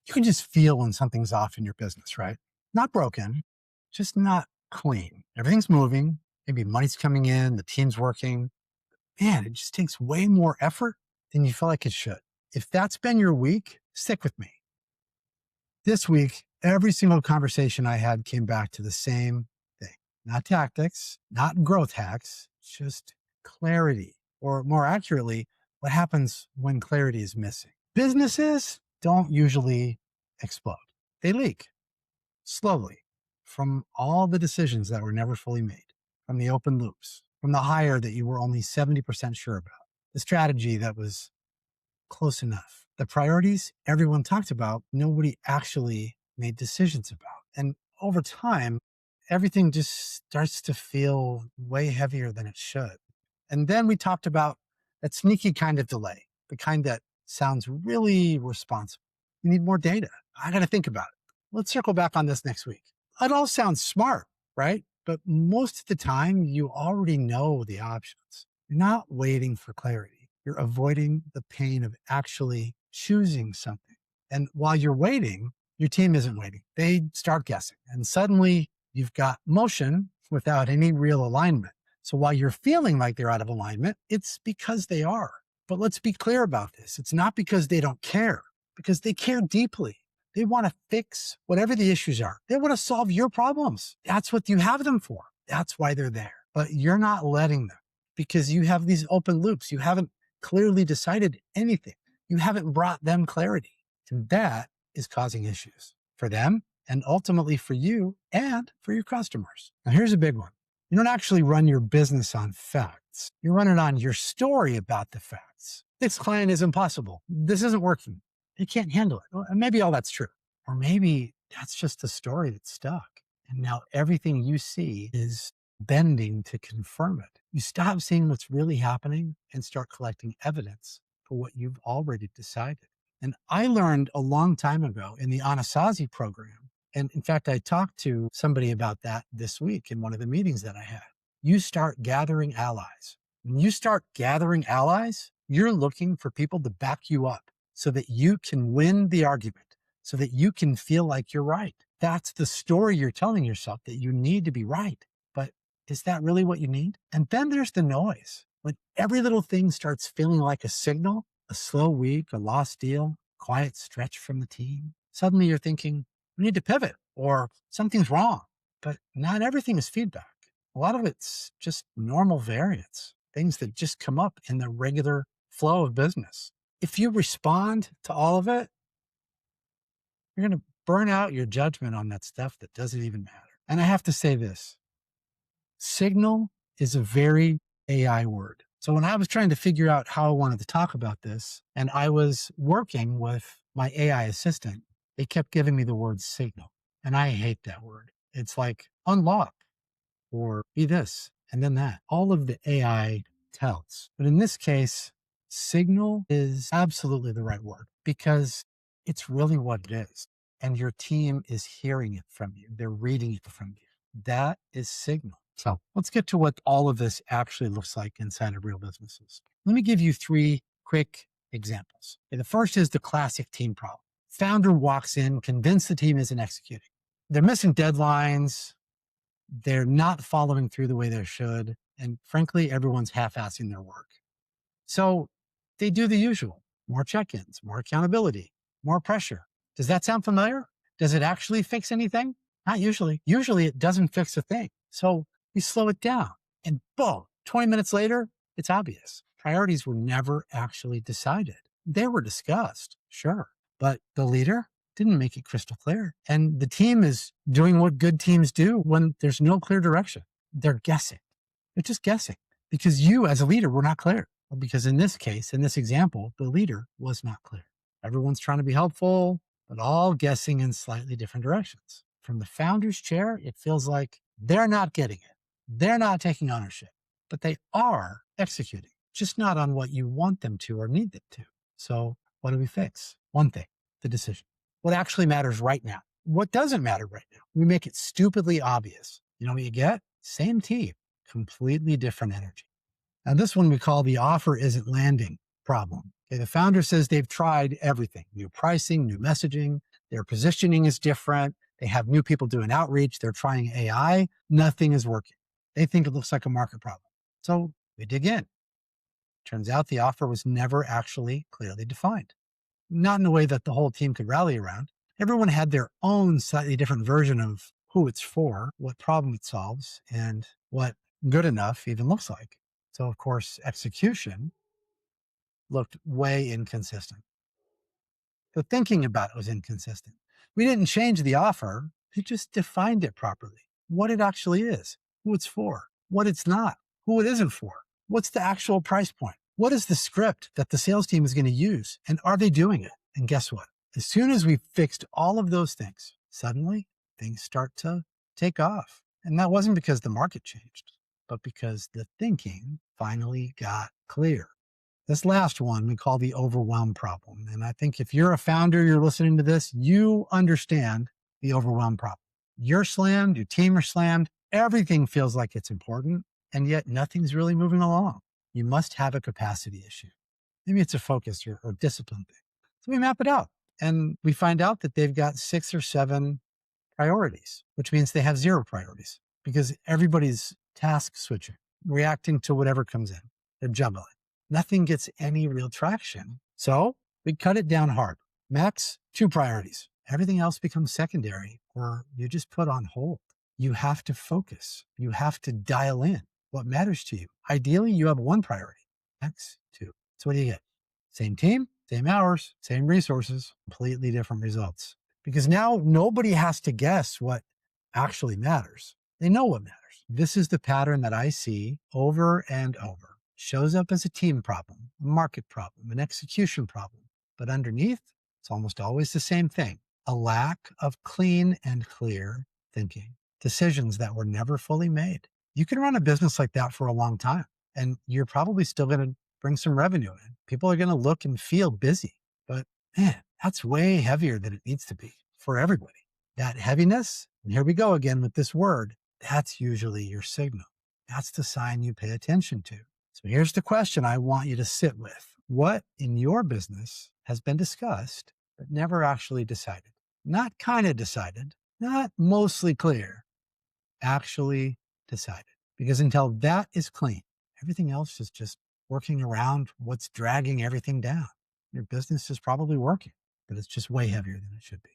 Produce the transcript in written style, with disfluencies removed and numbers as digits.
You can just feel when something's off in your business, right? Not broken, just not clean. Everything's moving. Maybe money's coming in, the team's working. Man, it just takes way more effort than you feel like it should. If that's been your week, stick with me. This week, every single conversation I had came back to the same thing. Not tactics, not growth hacks, just clarity. Or more accurately, what happens when clarity is missing. Businesses don't usually explode. They leak slowly from all the decisions that were never fully made, from the open loops, from the hire that you were only 70% sure about, the strategy that was close enough, the priorities everyone talked about, nobody actually made decisions about. And over time, everything just starts to feel way heavier than it should. And then we talked about that sneaky kind of delay, the kind that sounds really responsible. You need more data. I got to think about it. Let's circle back on this next week. It all sounds smart, right? But most of the time, you already know the options. You're not waiting for clarity. You're avoiding the pain of actually choosing something. And while you're waiting, your team isn't waiting. They start guessing. And suddenly you've got motion without any real alignment. So while you're feeling like they're out of alignment, it's because they are. But let's be clear about this. It's not because they don't care, because they care deeply. They want to fix whatever the issues are. They want to solve your problems. That's what you have them for. That's why they're there. But you're not letting them because you have these open loops. You haven't clearly decided anything. You haven't brought them clarity. And that is causing issues for them and ultimately for you and for your customers. Now, here's a big one. You don't actually run your business on facts. You run it on your story about the facts. This client is impossible. This isn't working. They can't handle it. Well, and maybe all that's true. Or maybe that's just the story that's stuck. And now everything you see is bending to confirm it. You stop seeing what's really happening and start collecting evidence for what you've already decided. And I learned a long time ago in the Anasazi program. And in fact, I talked to somebody about that this week in one of the meetings that I had. You start gathering allies. When you start gathering allies, you're looking for people to back you up so that you can win the argument, so that you can feel like you're right. That's the story you're telling yourself, that you need to be right. But is that really what you need? And then there's the noise. When every little thing starts feeling like a signal, a slow week, a lost deal, quiet stretch from the team, suddenly you're thinking, we need to pivot or something's wrong. But not everything is feedback. A lot of it's just normal variance, things that just come up in the regular flow of business. If you respond to all of it, you're going to burn out your judgment on that stuff that doesn't even matter. And I have to say this, signal is a very AI word. So when I was trying to figure out how I wanted to talk about this, and I was working with my AI assistant, they kept giving me the word signal. And I hate that word. It's like unlock or be this and then that. All of the AI tells. But in this case, signal is absolutely the right word because it's really what it is. And your team is hearing it from you. They're reading it from you. That is signal. So let's get to what all of this actually looks like inside of real businesses. Let me give you 3 quick examples. Okay, the first is the classic team problem. Founder walks in, convinced the team isn't executing. They're missing deadlines. They're not following through the way they should. And frankly, everyone's half-assing their work. So they do the usual, more check-ins, more accountability, more pressure. Does that sound familiar? Does it actually fix anything? Not usually. Usually it doesn't fix a thing. So you slow it down and boom, 20 minutes later, it's obvious. Priorities were never actually decided. They were discussed, sure, but the leader didn't make it crystal clear. And the team is doing what good teams do when there's no clear direction. They're guessing. They're just guessing because you as a leader were not clear. Well, because in this case, in this example, the leader was not clear. Everyone's trying to be helpful, but all guessing in slightly different directions. From the founder's chair, it feels like they're not getting it. They're not taking ownership, but they are executing, just not on what you want them to or need them to. So what do we fix? One thing, the decision. What actually matters right now? What doesn't matter right now? We make it stupidly obvious. You know what you get? Same team, completely different energy. Now this one we call the offer isn't landing problem. Okay, the founder says they've tried everything: new pricing, new messaging, their positioning is different. They have new people doing outreach. They're trying AI. Nothing is working. They think it looks like a market problem. So we dig in. Turns out the offer was never actually clearly defined, not in a way that the whole team could rally around. Everyone had their own slightly different version of who it's for, what problem it solves, and what good enough even looks like. So, of course, execution looked way inconsistent. The thinking about it was inconsistent. We didn't change the offer, we just defined it properly. What it actually is, who it's for, what it's not, who it isn't for, what's the actual price point, what is the script that the sales team is going to use, and are they doing it? And guess what? As soon as we fixed all of those things, suddenly things start to take off. And that wasn't because the market changed, but because the thinking finally got clear. This last one we call the overwhelm problem. And I think if you're a founder, you're listening to this, you understand the overwhelm problem. You're slammed, your team are slammed, everything feels like it's important, and yet nothing's really moving along. You must have a capacity issue. Maybe it's a focus or discipline thing. So we map it out and we find out that they've got 6 or 7 priorities, which means they have 0 priorities because everybody's task switching, reacting to whatever comes in. They're juggling. Nothing gets any real traction. So we cut it down hard. Max 2 priorities. Everything else becomes secondary or you just put on hold. You have to focus. You have to dial in what matters to you. Ideally, you have 1 priority. Max 2. So what do you get? Same team, same hours, same resources, completely different results. Because now nobody has to guess what actually matters. They know what matters. This is the pattern that I see over and over. Shows up as a team problem, a market problem, an execution problem. But underneath, it's almost always the same thing: a lack of clean and clear thinking, decisions that were never fully made. You can run a business like that for a long time, and you're probably still going to bring some revenue in. People are going to look and feel busy, but man, that's way heavier than it needs to be for everybody. That heaviness, and here we go again with this word, that's usually your signal. That's the sign you pay attention to. So here's the question I want you to sit with. What in your business has been discussed, but never actually decided? Not kind of decided, not mostly clear, actually decided. Because until that is clean, everything else is just working around what's dragging everything down. Your business is probably working, but it's just way heavier than it should be.